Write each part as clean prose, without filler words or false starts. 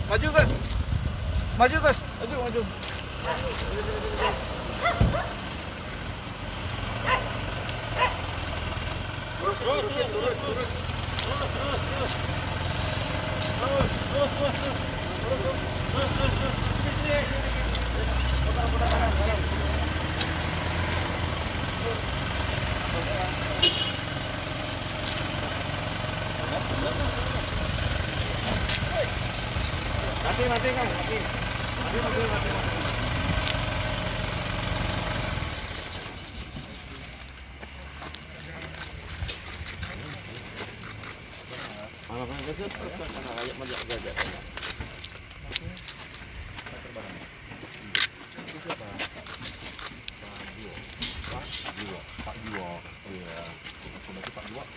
Maju Gas. Maju Gas. Maju. Mati Kang, mati.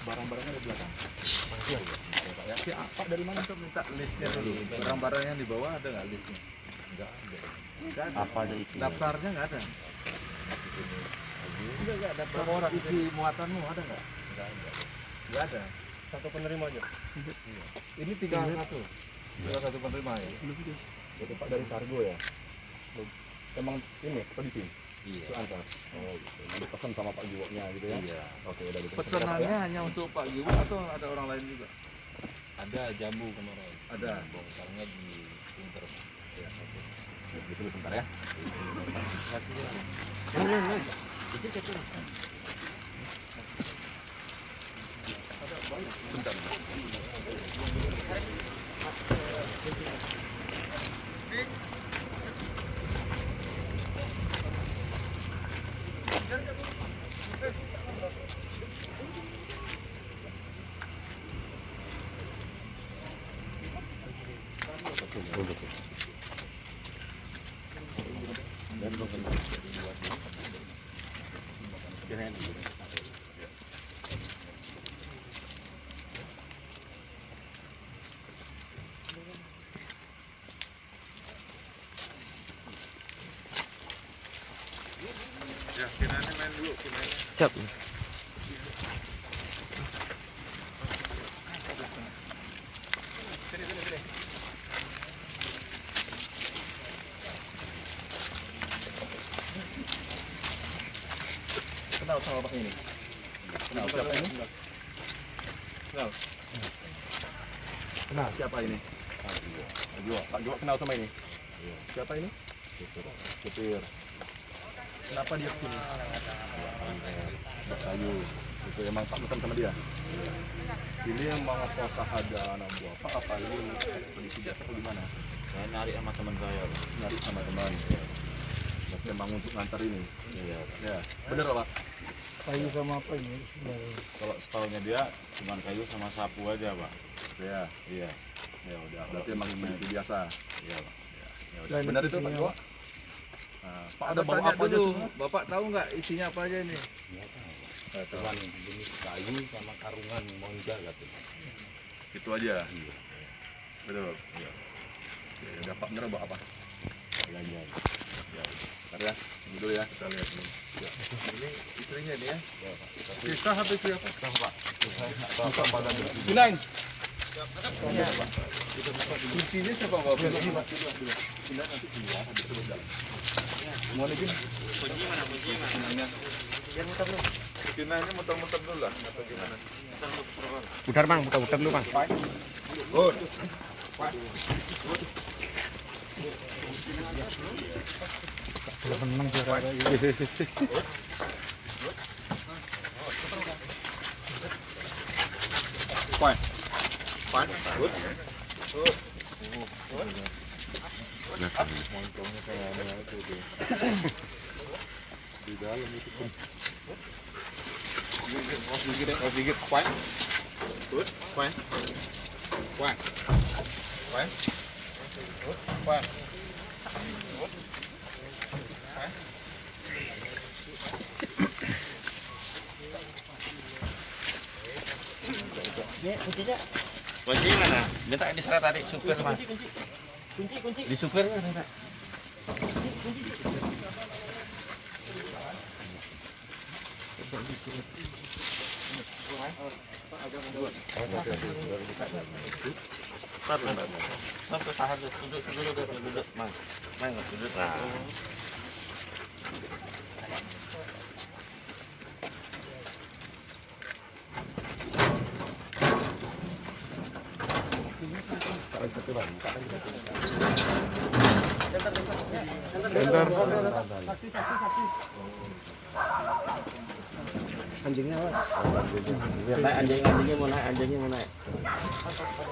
Barang-barangnya di belakang. Pak dari mana tuh minta listnya dulu? Barang-barang yang di bawah ada nggak listnya? Nggak ada. Apa aja itu? Daftarnya nggak ada. Enggak daftar orang isi muatanmu ada nggak? Nggak ada. Satu penerima aja. Ini tinggal satu penerima ya. Itu Pak dari kargo ya. Emang ini ekspedisi. Iya. Antar. Oh, gitu. Ada pesan sama Pak Giwonya gitu ya. Iya. Oke, udah gitu. Pesanannya hanya untuk Pak Giwo atau ada orang lain juga? Ada jambu kemarin. Ada. Bongkarnya di Pinter. Ya, oke. Gitu sebentar ya. Sebentar. Ya, kinanya main dulu, kinanya. Siap. Sini. Kenal sama Pak ini? Kenal siapa ini? Kenal siapa ini? Pak Giwo kenal sama ini? Siapa ini? Supir. Kenapa dia kesini? Kayu. Itu emang Pak pesan sama dia? Ini emang apakah ada anak buah Pak apa ini ekspedisi biasa atau gimana? Saya nyari sama teman saya. Nyari sama teman. Berarti emang untuk ngantar ini? Iya. Ya, bener Pak? Kayu sama apa ini? Kalau setahunya dia cuma kayu sama sapu aja Pak. Ya. Iya. Ya udah. Berarti emang ekspedisi biasa. Iya Pak. Ya udah. Benar itu Pak Giwo? Nah, Pak ada bawa apa aja semua? Bapak tahu nggak isinya apa aja ini? Nggak tahu. Cuman jenis kayu sama karungan monja katanya. Itu aja. Iya. Betul. Iya. Ya, udah Pak bener bawa apa? Belanjaan. Ya. Bentar ya. Ini dulu ya. Kita lihat dulu. Ya. Ini istrinya nih ya. Ya Pak. Kisah habis siapa? Kisah Pak. Kisah pada Bilang. Kuncinya siapa Pak? Ini Pak. Pindah nanti keluar habis itu berjalan. Mau lagi? Kunci mana? Biar muter dulu. Kinanya muter-muter dulu lah, atau gimana? Putar Bang, putar dulu Bang. Good. Kalau menang juara lagi. Fine. Good. Montongnya kayak ada itu deh. Di dalam itu pun. Sedikit, fine. Good, fine. Fine. Fine. Good, fine. Good. Fine. Ini kuncinya. Kunci mana? Minta diseret tadi supir Mas. Kunci. Di supir kan ada. Tahan duduk. Main duduk. Nah. Anjingnya awas. Naik anjingnya mau naik.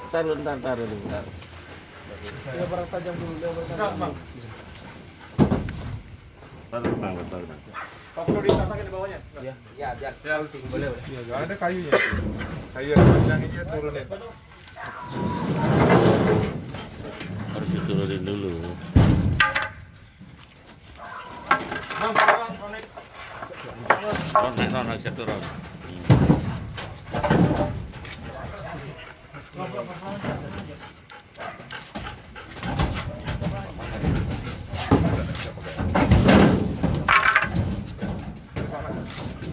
Taruh dulu. Ya barang tajam dulu. Taruh bang. Pak perlu ditampakin di bawahnya? Ya biar boleh. Ada kayunya. Kayu yang panjang ini turunin. Harus diturunin dulu. Naik bisa turun.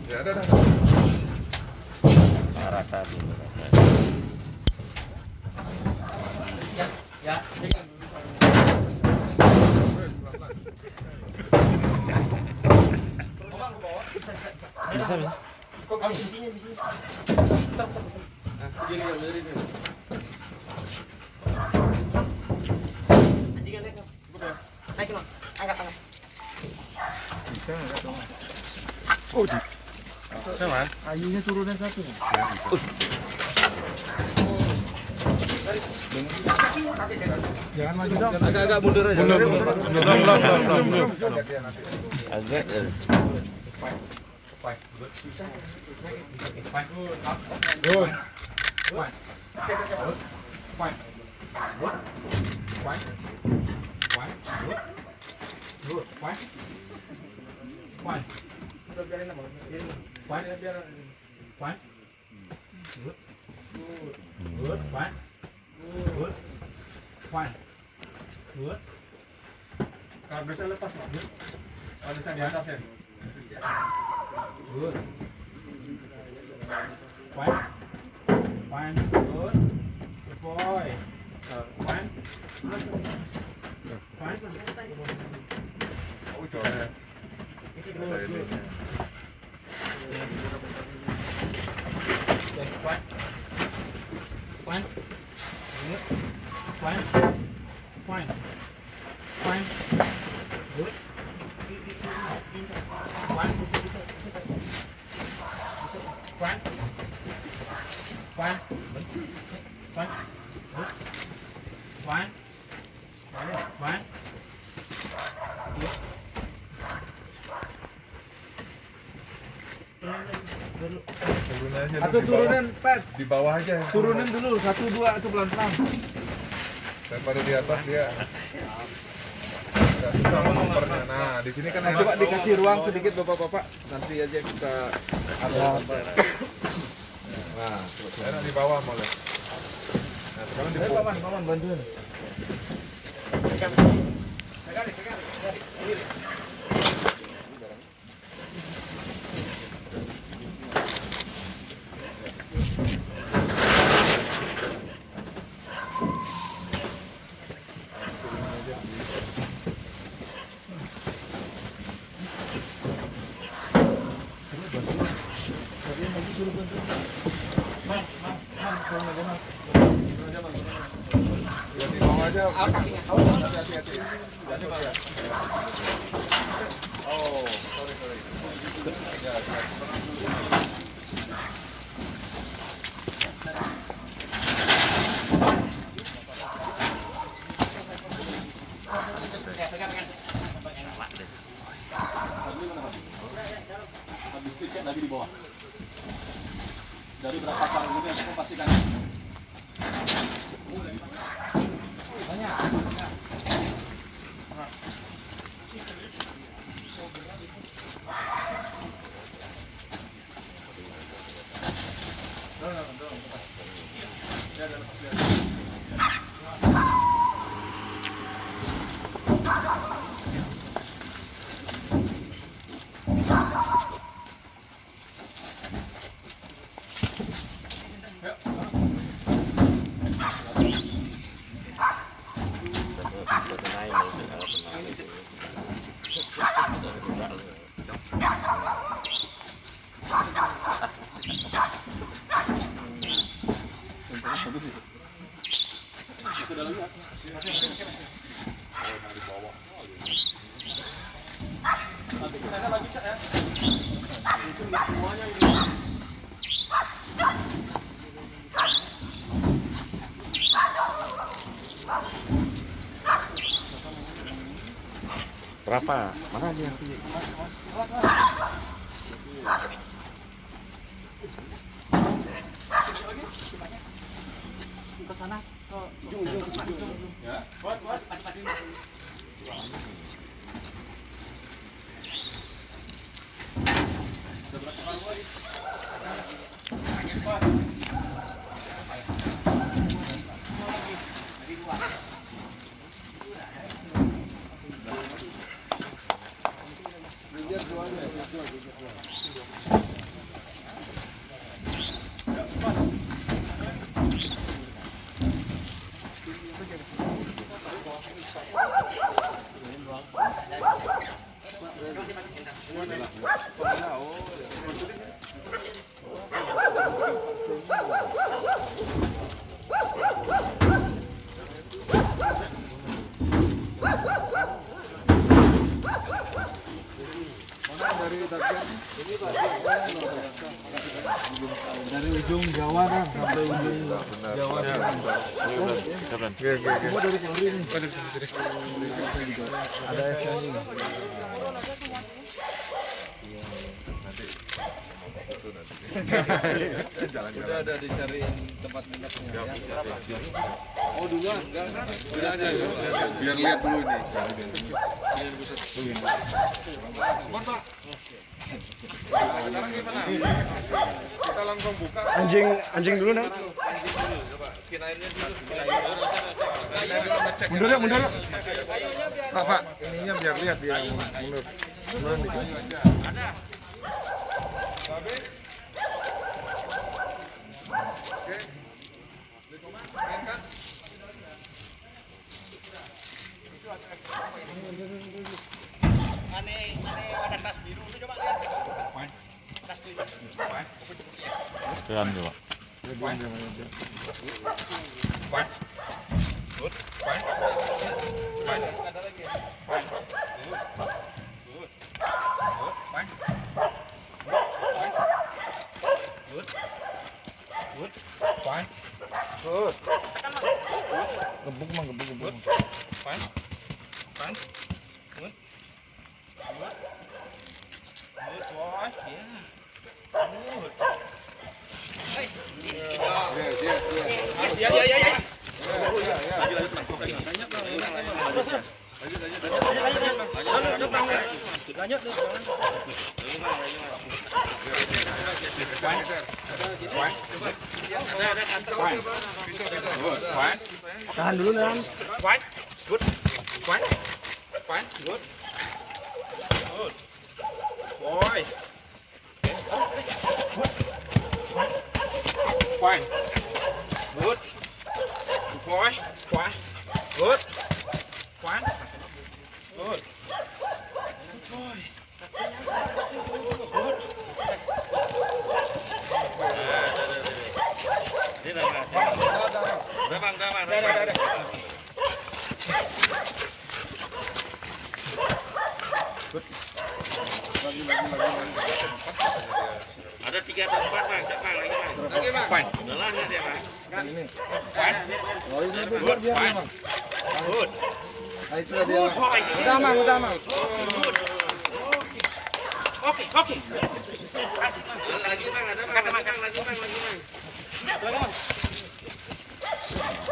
Ya ada. Rata dulu. Ya. Bisa. Kok kamu di sini? Bentar. Gini ya, dari ini. Anjingnya naik. Naik no. Angkat. Bisa enggak dong? Oh, di. Sama. Ayunya turunin satu. Jangan maju dong. Agak mundur aja. Belum. Agak. Kalau bisa lepas, kalau bisa di atas ya. Good. Fine. Good. Good boy. Fine. Oh, coba. Fine. Good. Atau turunin pet. Di bawah aja. Turunin dulu 1 2 itu pelan-pelan. Daripada di atas dia. Nggak susah nomornya. Nah, di sini kan Coba dikasih ruang sedikit Bapak-bapak. Nanti aja kita ada. Nah, enak di bawah malah. Nah, sekarang di bawah. Paman bantuin. Di bawah aja. Hati-hati. Oh, sorry. Habis itu cek lagi di bawah. Dari berapa karung ini aku pastikan. Berapa? Mana dia? Ke sana, ke ujung. Ya. Buat. Dari ujung Jawa kan sampai ujung Jawa. Semua dari Polri nih. Ada SN ini. Udah ada dicariin tempat minatnya. Oh duluan, enggak kan? Udah aja biar lihat dulu ini. Mantap. Sekarang gimana? Kita langsung buka. Anjing dulu nah. Coba kirainnya dulu. Mundur. Pak, ininya biar lihat dia mundur. Ada. Babe. Oke. Aneh ada tas biru itu coba lihat. Tas biru. Keren coba. Good. Fine. Ada lagi. Fine. Good. Fine. Good. Fine. Good. Gebuk. Fine. Good. Good boy. Yeah. Good. Nice. Ya. Tahan dulu Nan. Fine. Good. Fine. Good. Boy. Fine. Good. Boy. Good. Fine. Good. Boy. Ada 3 atau 4 Bang, siapa lagi Bang? Fine. Udah lihat ya Bang. Ini. Fine. Oh ini buat dia Bang. Good. Nah itu dia. Udah Bang. Oke. Asik Bang. Lagi Bang, ada Bang. Lagi Bang.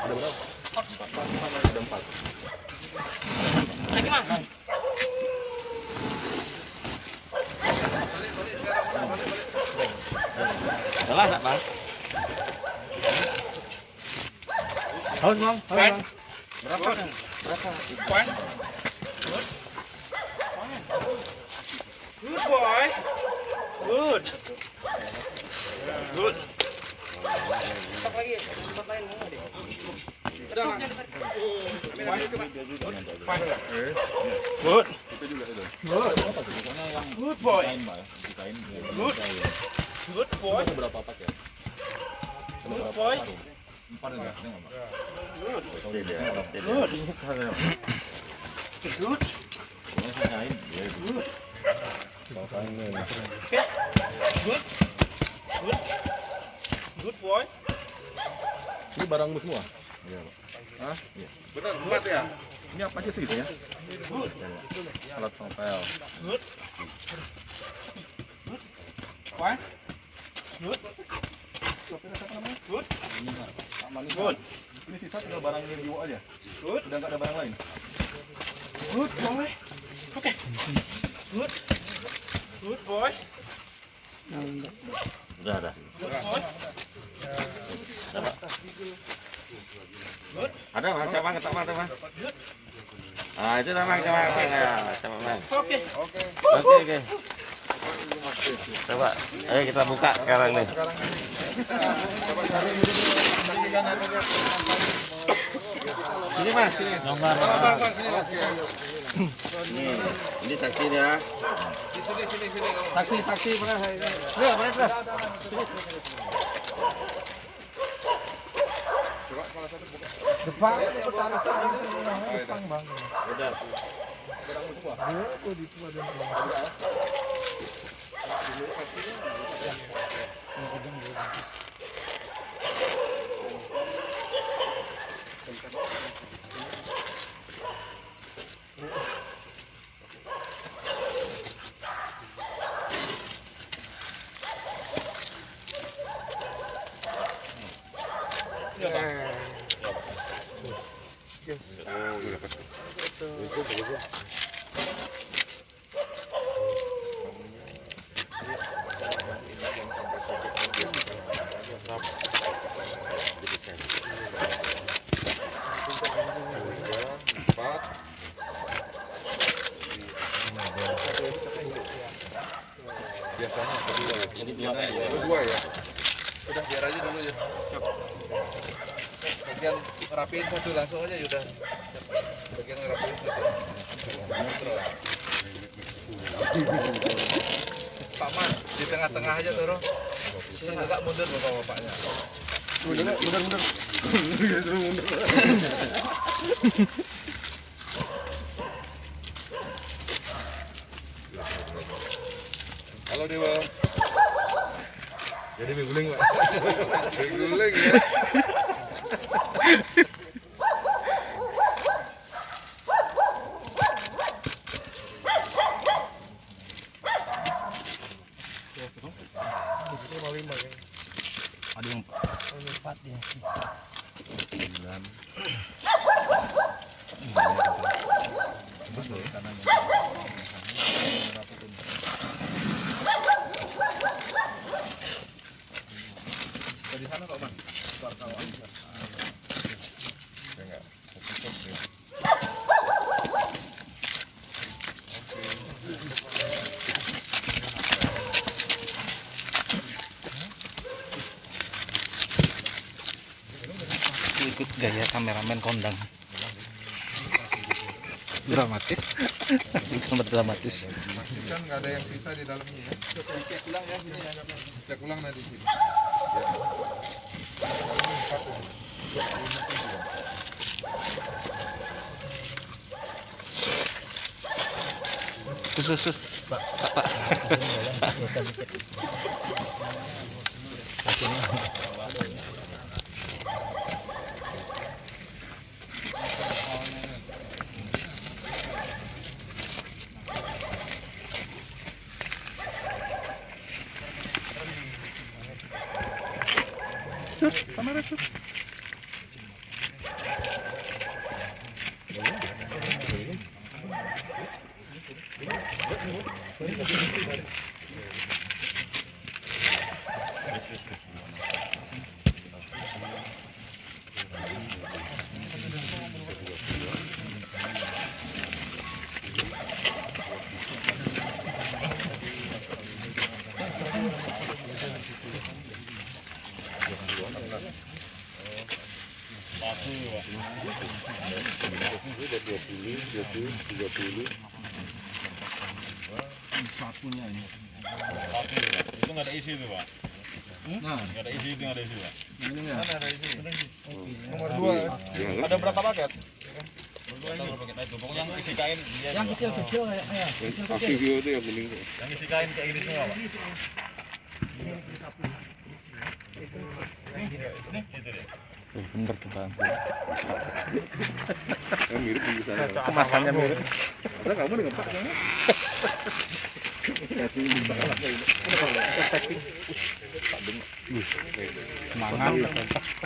Ada berapa? Ada 4. Lagi Bang. Salah tak Bang? Haus Bang. Berapa? Fine. Good boy. Good. Tempat lain mana deh? Good. Itu juga itu. Pokoknya yang Good boy. kain, Mbak. Di kain. Good. Good boy. Ada berapa paket? Ada Good berapa boy. karung? 4 ya, tengok, Mbak. Good. Good. Pokoknya yang kain. Ya, Good. Makanya. Okay. Good. Good. Good boy. Ini barangmu semua? Iya, Pak. Hah? Iya. Benar, 4 ya? Ini apa aja segitu ya? Good. Alat pengepel. Good. Good. Fine. Good. Good. Aman nih. Good. Ini sisa tinggal barang yang dibawa aja. Good. Udah nggak ada barang lain. Good boy. Oke. Good. Good boy. udah ada. Good boy. Good. Ada Bang, coba ketok Bang, coba. Ah, itu Bang, coba Bang. Oke. Oke. Coba, ayo kita buka sekarang nih. Sini Mas, sini. Nomor. Ini saksi ya. Saksi pernah saya. Pernah. Depan taruh depan Bang. Udah. Biasanya Ini dua Dua ya. Udah biar aja dulu ya. Siap. Bagian rapiin satu langsung aja udah. Bagian rapiin satu. Pak Man, di tengah-tengah aja turun. Sini agak mundur bapak-bapaknya. Mundur. Halo Dewa. Jadi miguling Pak. Miguling ya. ada yang 4 ya. 9. Betul kanannya. Di sana kok, Bang. Kalau aja. Enggak. Ikut gaya kameramen kondang. Dramatis. Sangat dramatis. Kan nggak ada yang sisa di dalamnya ya. Cek ulang ya sini ya. Cek ulang nanti sini. Sus. Pak. Kamera tuh. 30. Sapunya ini. Itu nggak ada isi tuh Pak. Nah, Nggak ada isi itu, nggak ada isi Pak. ini enggak. Ada isi. Nomor 2. Ada berapa paket? Itu pokoknya yang isi kain Yang kecil-kecil kayak Asli video itu yang kuning. yang isi kain kayak gini semua Pak. Itu deh. Bener tuh Bang. Yang mirip di sana. Kemasannya mirip. Ada kamu dengan Pak sana?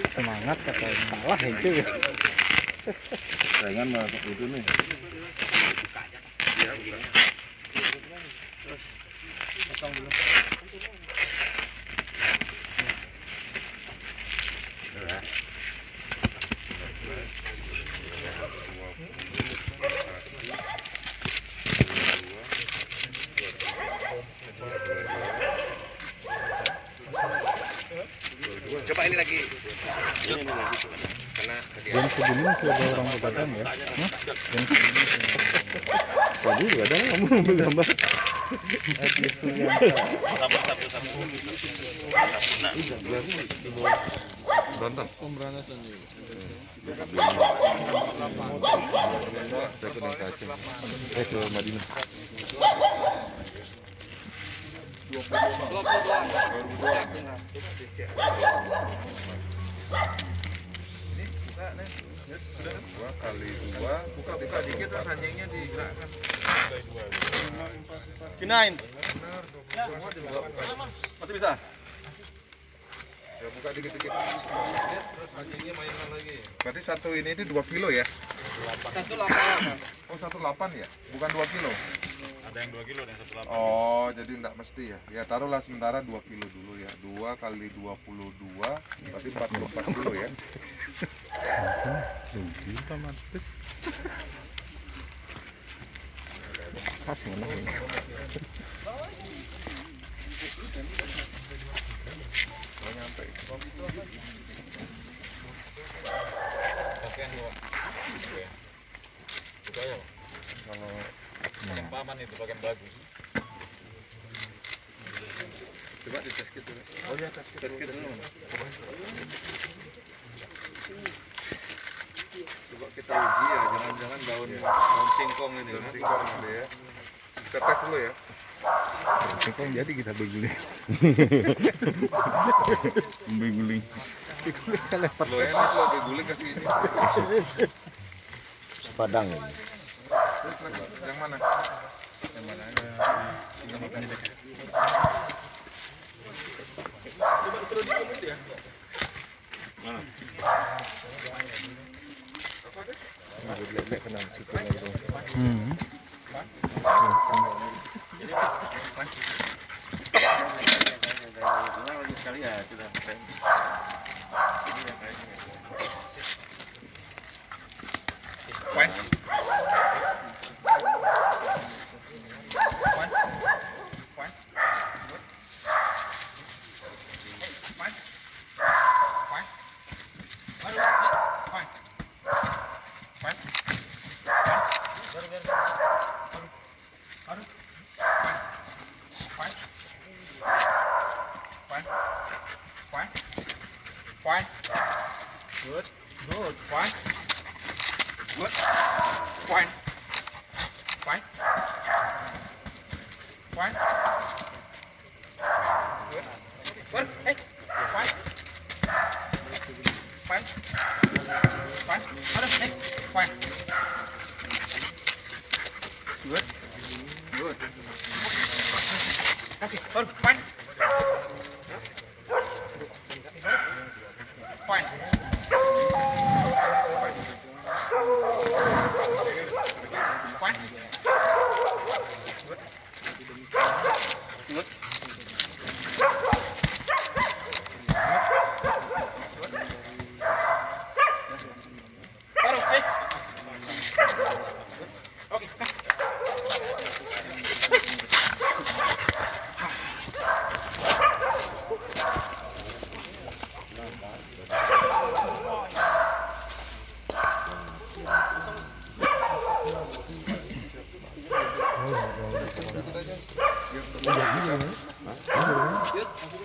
Semangat katanya. Malah itu. Saingan mah itu nih. Coba ini lagi. Jam segini masih ada orang begadang ya? Jam segini. Tadi juga ada kamu ambil gambar. Berantem. Pemberantasan ini. Saya ke Kacang. Saya ke Madinah. Dua kali dua. Buka dikit terus anjingnya digerakkan. Kinain. Masih bisa? Ya buka dikit-dikit. Anjingnya mainan lagi. Berarti satu ini 2 kilo ya? 1,8. Oh 1,8 ya? Bukan 2 kilo? Ada yang 2 kilo dan 1,8. Oh jadi enggak mesti ya? Ya taruhlah sementara 2 kilo dulu ya. 2 kali 22 berarti 44 kilo ya. Kasih mana ini? Oh nyampe. Oke, itu aja. Kalau Yang paman itu bagian bagus. coba dites gitu. Oh ya tes gitu dulu. Coba kita uji ya, jangan-jangan daun singkong ini. Daun singkong ada ya. Kita tes dulu ya. Singkong jadi kita beguling. Beguling. Lo enak lo beguling kasih ini. Padang. Yang mana? Yang mana? Yang makan ini. Coba disuruh dikomit ya. Mana? Sekali ya kita. Good. Good. Fine. Good. Fine. Fine. Fine. Good. Good. Hey. Fine. Fine. Fine. Aduh, hey. Fine. Good. Good. Okay. Good. Fine. Fine. Fine. Good. Good. Baru, hey. Okay.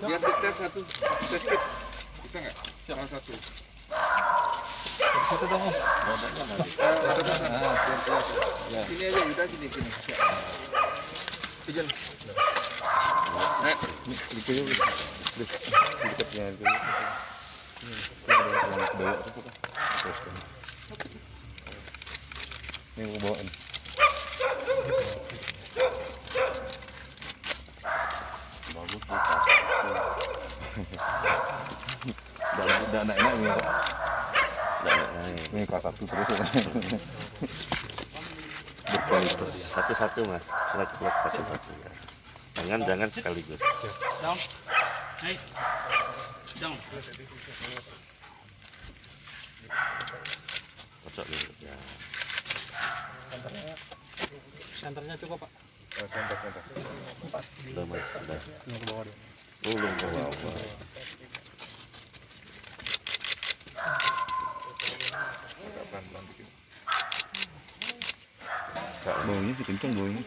Biar dites satu, tes kit. Bisa nggak? Salah satu. Satu dong, Om. Sini aja, udah sini. Pijen. Itu yuk. Dekatnya itu. Ini mau bawain. Bagus tuh. Udah enak ini kok. Ini kata tuh terus ya. Berkualitas satu-satu mas, selek-selek satu-satu ya. Jangan sekaligus. Down. Hey. Down. Kocok dulu ya. Senternya cukup, Pak. Center. Udah mas, udah. Yang ke bawah dia. Belum ke bawah. Pelan-pelan dikit. Baunya sih kenceng baunya.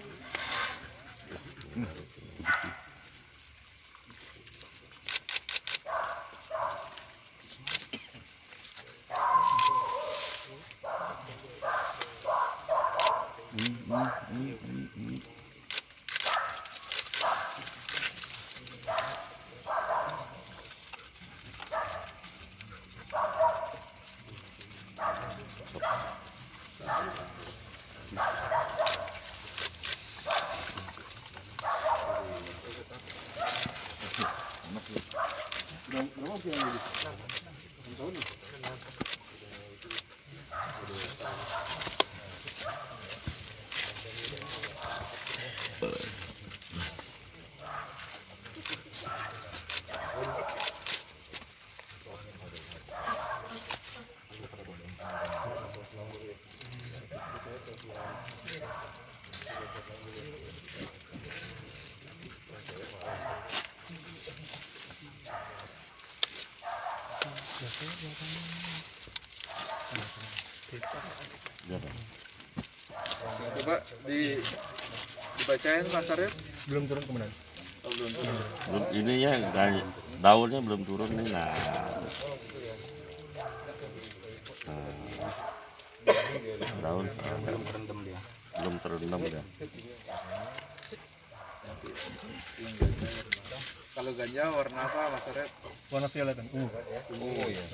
Coba dibacain Mas Arif. Belum turun kemudian. Oh, belum. Belum ininya daunnya belum turun nih. Nah. Daun belum terendam dia. Belum terendam dia. Kalau ganja warna apa Mas Arif? Warna violet kan. Oh iya.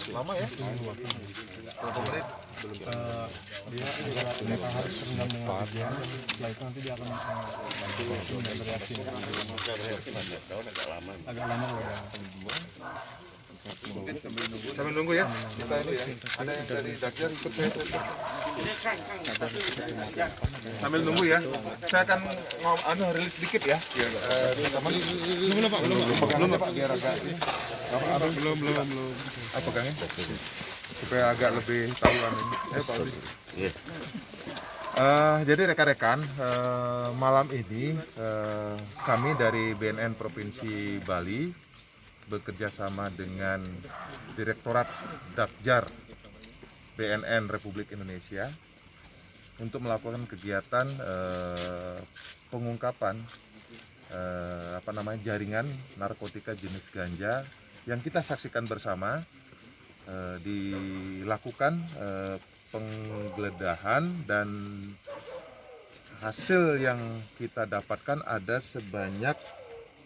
Lama ya? Berapa menit? Dia agak harus terendam dengan hujan. Setelah itu nanti dia akan bereaksi. Agak lama kalau udah. Sambil nunggu ya. Kita ini ya. Ada yang dari Dakjar ikut saya. Sambil nunggu ya. Saya akan rilis sedikit ya. Belum Pak, biar agak belum. Apa pegangnya? Supaya agak lebih tahu ini. Pak Udi. Jadi rekan-rekan, malam ini kami dari BNN Provinsi Bali bekerja sama dengan Direktorat Dakjar BNN Republik Indonesia untuk melakukan kegiatan pengungkapan jaringan narkotika jenis ganja yang kita saksikan bersama. Dilakukan penggeledahan dan hasil yang kita dapatkan ada sebanyak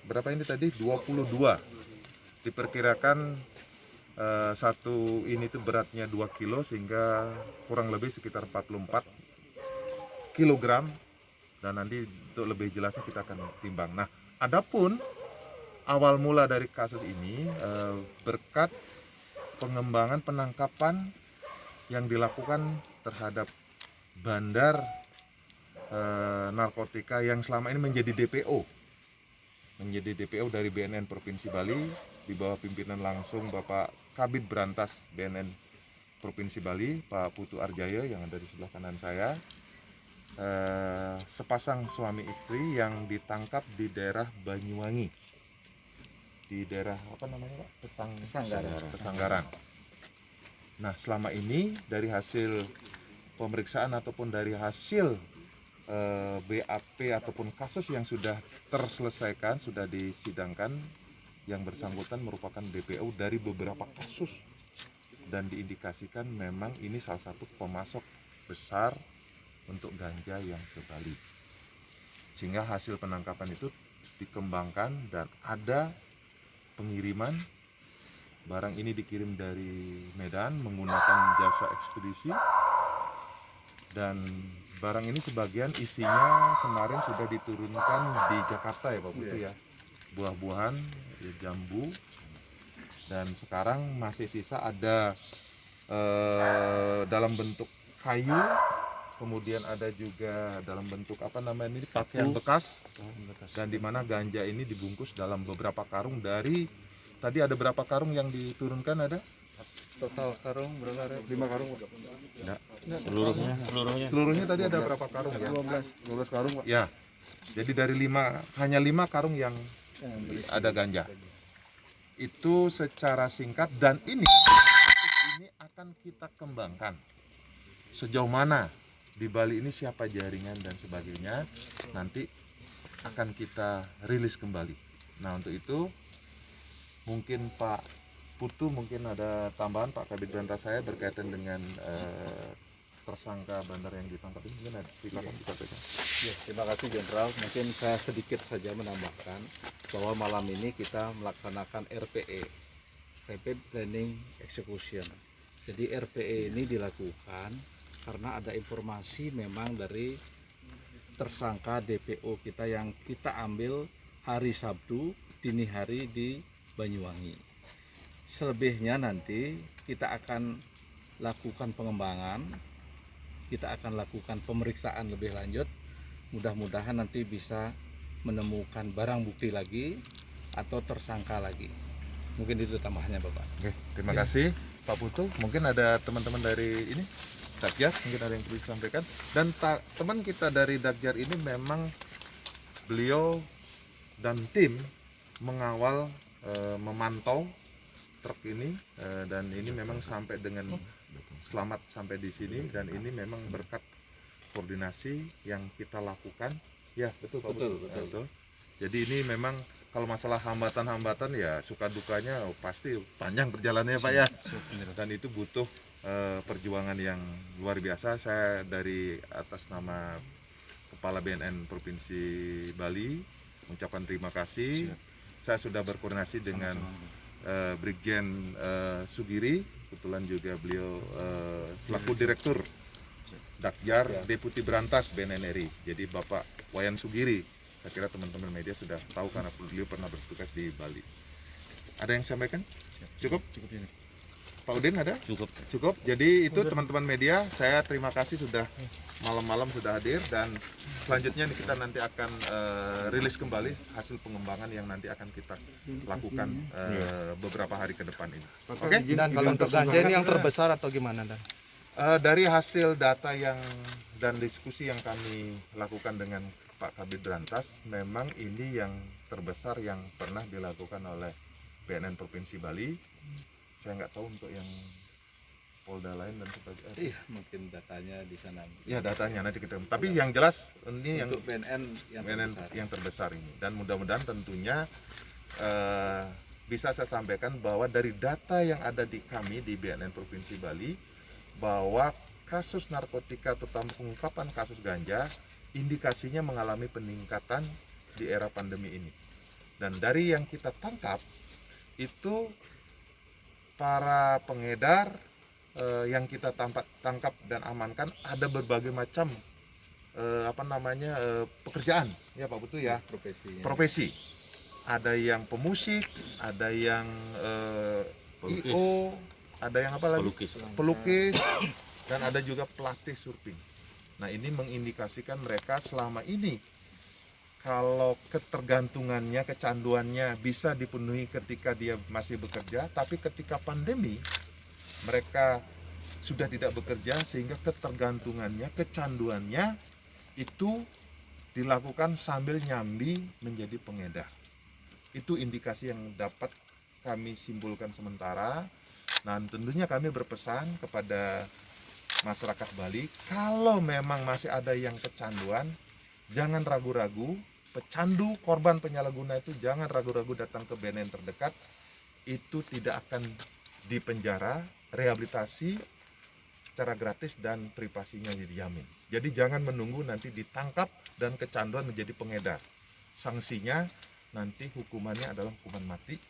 berapa ini tadi 22 diperkirakan satu ini tuh beratnya 2 kilo sehingga kurang lebih sekitar 44 kilogram, dan nanti untuk lebih jelasnya kita akan timbang. Nah, adapun awal mula dari kasus ini berkat pengembangan penangkapan yang dilakukan terhadap bandar narkotika yang selama ini menjadi DPO dari BNN Provinsi Bali di bawah pimpinan langsung Bapak Kabid Brantas BNN Provinsi Bali, Pak Putu Arjaya yang ada di sebelah kanan saya. Sepasang suami istri yang ditangkap di daerah Banyuwangi, di daerah apa namanya Pak? Pesanggaran. Nah, selama ini dari hasil pemeriksaan ataupun dari hasil BAP ataupun kasus yang sudah terselesaikan, sudah disidangkan, yang bersangkutan merupakan DPO dari beberapa kasus dan diindikasikan memang ini salah satu pemasok besar untuk ganja yang ke Bali. Sehingga hasil penangkapan itu dikembangkan dan ada pengiriman. Barang ini dikirim dari Medan menggunakan jasa ekspedisi, dan barang ini sebagian isinya kemarin sudah diturunkan di Jakarta ya Pak Putu ya, buah-buahan, jambu, dan sekarang masih sisa ada dalam bentuk kayu, kemudian ada juga dalam bentuk apa namanya ini, pakaian bekas, dan di mana ganja ini dibungkus dalam beberapa karung. Dari tadi ada berapa karung yang diturunkan ada? Total karung berapa? 5 karung. Enggak. Seluruhnya Tadi ada berapa karung ya? 12 karung Pak. Ya. Jadi dari hanya 5 karung yang ada ganja. Itu secara singkat, dan ini akan kita kembangkan. Sejauh mana di Bali ini, siapa jaringan dan sebagainya, nanti akan kita rilis kembali. Nah, untuk itu mungkin Pak Putu mungkin ada tambahan, Pak Kabid Brantas saya berkaitan dengan tersangka bandar yang ditangkap ini, mungkin ada, silakan disampaikan. Ya, terima kasih Jenderal. Mungkin saya sedikit saja menambahkan bahwa malam ini kita melaksanakan RPE, Rapid Planning Execution. Jadi RPE ini dilakukan karena ada informasi memang dari tersangka DPO kita yang kita ambil hari Sabtu dini hari di Banyuwangi. Selebihnya nanti kita akan lakukan pengembangan, kita akan lakukan pemeriksaan lebih lanjut. Mudah-mudahan nanti bisa menemukan barang bukti lagi atau tersangka lagi. Mungkin itu tambahannya Bapak. Oke, terima kasih Pak Putu. Mungkin ada teman-teman dari ini Dakjar, mungkin ada yang perlu disampaikan. Dan teman kita dari Dakjar ini memang beliau dan tim mengawal, memantau truk ini, dan ini memang sampai dengan selamat sampai di sini, dan ini memang berkat koordinasi yang kita lakukan. Ya, betul Pak. Betul. Jadi ini memang kalau masalah hambatan-hambatan ya suka dukanya pasti panjang perjalanannya Pak ya. Dan itu butuh perjuangan yang luar biasa. Saya dari atas nama Kepala BNN Provinsi Bali mengucapkan terima kasih. Saya sudah berkoordinasi dengan Brigjen Sugiri, kebetulan juga beliau selaku Direktur Dakjar Deputi Brantas BNN RI. Jadi Bapak Wayan Sugiri, saya kira teman-teman media sudah tahu karena beliau pernah bertugas di Bali. Ada yang sampaikan? Cukup? Cukup ini. Pak Udin ada? Cukup. Jadi itu teman-teman media, saya terima kasih sudah malam-malam sudah hadir, dan selanjutnya kita nanti akan rilis kembali hasil pengembangan yang nanti akan kita lakukan beberapa hari ke depan ini. Oke? Dan kalau untuk ganja ini yang terbesar atau gimana Dan? Dari hasil data dan diskusi yang kami lakukan dengan Pak Kabid Brantas, memang ini yang terbesar yang pernah dilakukan oleh BNN Provinsi Bali. Saya nggak tahu untuk yang Polda lain dan sebagainya. Iya, mungkin datanya di sana. Ya, datanya nanti kita. Tapi yang jelas ini untuk yang BNN yang terbesar ini. Dan mudah-mudahan tentunya bisa saya sampaikan bahwa dari data yang ada di kami di BNN Provinsi Bali, bahwa kasus narkotika terutama pengungkapan kasus ganja indikasinya mengalami peningkatan di era pandemi ini. Dan dari yang kita tangkap itu para pengedar yang kita tangkap dan amankan ada berbagai macam pekerjaan ya Pak Putu ya, profesi. Ada yang pemusik, ada yang IO, ada yang apa lagi? Pelukis, dan ada juga pelatih surfing. Nah, ini mengindikasikan mereka selama ini kalau ketergantungannya, kecanduannya bisa dipenuhi ketika dia masih bekerja, tapi ketika pandemi mereka sudah tidak bekerja sehingga ketergantungannya, kecanduannya itu dilakukan sambil nyambi menjadi pengedar. Itu indikasi yang dapat kami simpulkan sementara. Nah, tentunya kami berpesan kepada masyarakat Bali, kalau memang masih ada yang kecanduan, jangan ragu-ragu. Pecandu, korban penyalahguna itu jangan ragu-ragu datang ke BNN terdekat. Itu tidak akan dipenjara, rehabilitasi secara gratis dan privasinya dijamin. Jadi jangan menunggu nanti ditangkap dan kecanduan menjadi pengedar. Sanksinya nanti hukumannya adalah hukuman mati,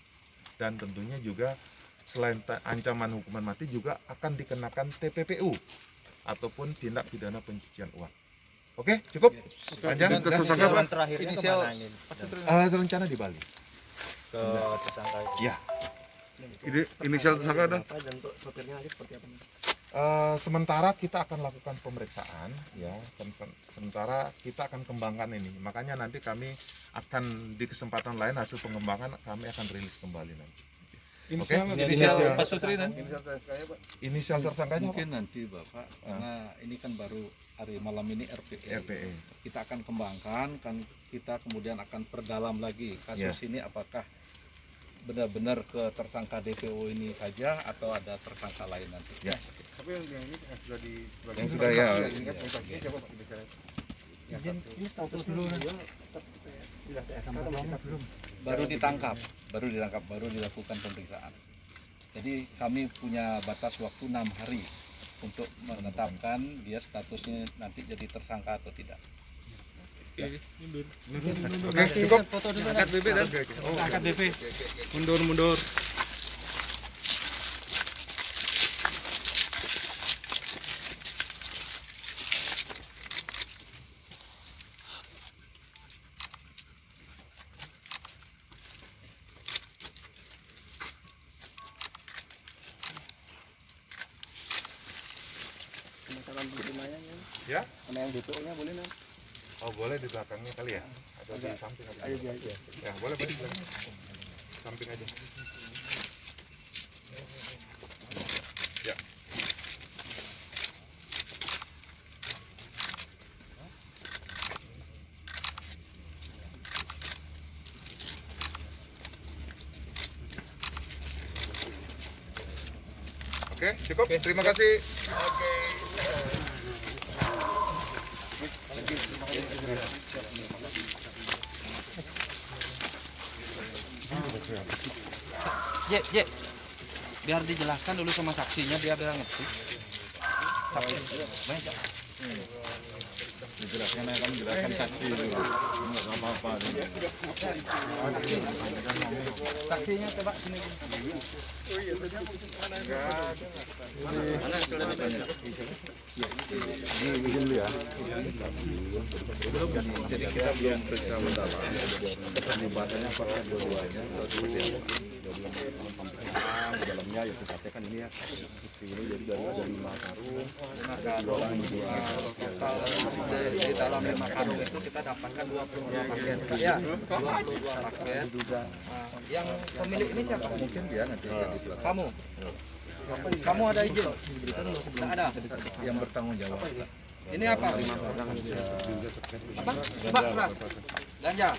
dan tentunya juga selain ancaman hukuman mati juga akan dikenakan TPPU ataupun tindak pidana pencucian uang. Oke, cukup? Panjang? Tersangka Pak? Terakhirnya Inisial Rencana di Bali. Ke tersangka itu. Ya. Inisial tersangka ada? Sementara kita akan lakukan pemeriksaan, ya. Sementara kita akan kembangkan ini. Makanya nanti kami akan di kesempatan lain hasil pengembangan kami akan rilis kembali nanti. Oke? Inisial Pak Sutri dan Inisial tersangkanya apa? Mungkin nanti Bapak, karena ini kan baru hari malam ini RPE. Kita akan kembangkan, kan kita kemudian akan perdalam lagi kasus ini, apakah benar-benar ke tersangka DPO ini saja atau ada tersangka lain nanti. Ya. Tapi yang ini sudah di Yang sudah ya. Ini status dulu Baru ditangkap, baru dilakukan pemeriksaan. Jadi kami punya batas waktu 6 hari untuk menetapkan dia statusnya nanti jadi tersangka atau tidak. Oke, mundur. Oke, cukup. Foto dulu. Angkat BB dan angkat BP. Mundur. Ya? Sama yang DPO-nya boleh nih? Oh, boleh di belakangnya kali ya? Atau di samping aja? Ayo. Ya, boleh. Samping aja. Ya. Oke, cukup. Terima kasih. Oke. Jek. Biar dijelaskan dulu sama saksinya, biar ngerti. Dijelaskan ya, kamu jelaskan saksi dulu. Enggak apa-apa. Saksinya coba sini. Mana sudah ditunjuk? Ini dulu ya. Jadi kita belum periksa mendalam. Terlibatannya apakah dua-duanya atau seperti apa? Di dalamnya ya sifatnya kan ini ya. Isi ini jadi dari 5 karung. Di dalam 5 karung itu kita dapatkan 22 paket. Ya, 22 paket. Yang pemilik ini siapa? Mungkin dia nanti jadi pelaku. Kamu ada izin? Tidak ada. Yang bertanggung jawab. Ini apa? Apa? Coba. Ganja.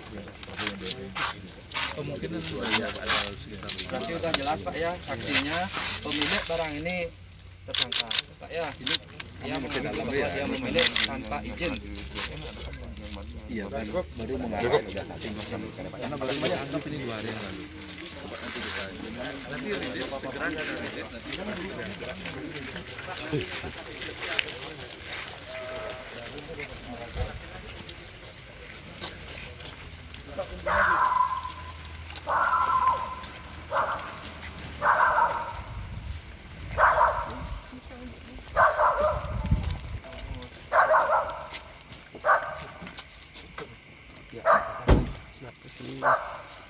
Kemungkinan ada sekitar Berarti sudah jelas Pak ya, saksinya pemilik barang ini tersangka Pak ya. Dia mengatakan bahwa dia memilih tanpa izin. Iya, baru mengarah karena paling banyak anggap ini 2 hari yang lalu. Nanti rilis segera rilis nanti. Siap,